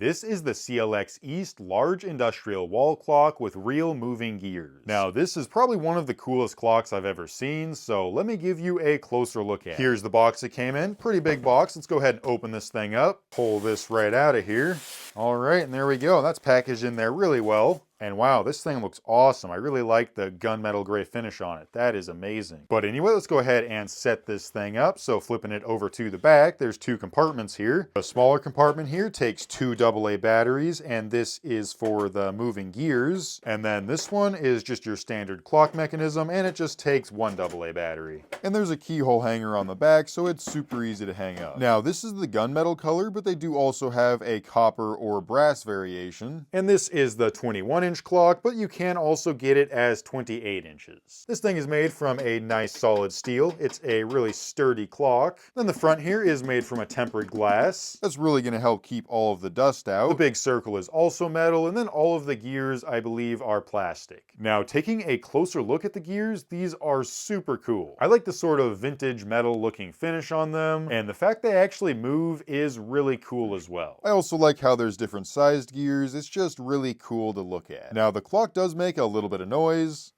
This is the CLXEAST large industrial wall clock with real moving gears. Now, this is probably one of the coolest clocks I've ever seen, so let me give you a closer look at it. Here's the box it came in, pretty big box. Let's go ahead and open this thing up, pull this right out of here. All right, and there we go. That's packaged in there really well. And wow, this thing looks awesome. I really like the gunmetal gray finish on it. That is amazing. But anyway, let's go ahead and set this thing up. So flipping it over to the back, there's two compartments here. A smaller compartment here takes two AA batteries, and this is for the moving gears. And then this one is just your standard clock mechanism, and it just takes one AA battery. And there's a keyhole hanger on the back, so it's super easy to hang up. Now, this is the gunmetal color, but they do also have a copper or brass variation. And this is the 21-inch clock, but you can also get it as 28 inches. This thing is made from a nice solid steel. It's a really sturdy clock. Then the front here is made from a tempered glass. That's really going to help keep all of the dust out. The big circle is also metal, and then all of the gears, I believe, are plastic. Now, taking a closer look at the gears, these are super cool. I like the sort of vintage metal looking finish on them, and the fact they actually move is really cool as well. I also like how there's different sized gears. It's just really cool to look at. Now, the clock does make a little bit of noise.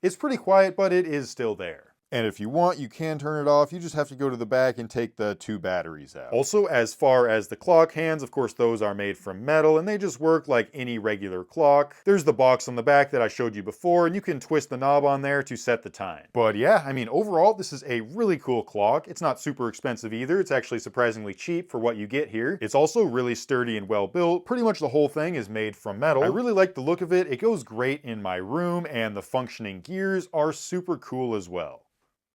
It's pretty quiet, but it is still there. And if you want, you can turn it off. You just have to go to the back and take the two batteries out. Also, as far as the clock hands, of course, those are made from metal, and they just work like any regular clock. There's the box on the back that I showed you before, and you can twist the knob on there to set the time. But yeah, I mean, overall, this is a really cool clock. It's not super expensive either. It's actually surprisingly cheap for what you get here. It's also really sturdy and well built. Pretty much the whole thing is made from metal. I really like the look of it. It goes great in my room, and the functioning gears are super cool as well.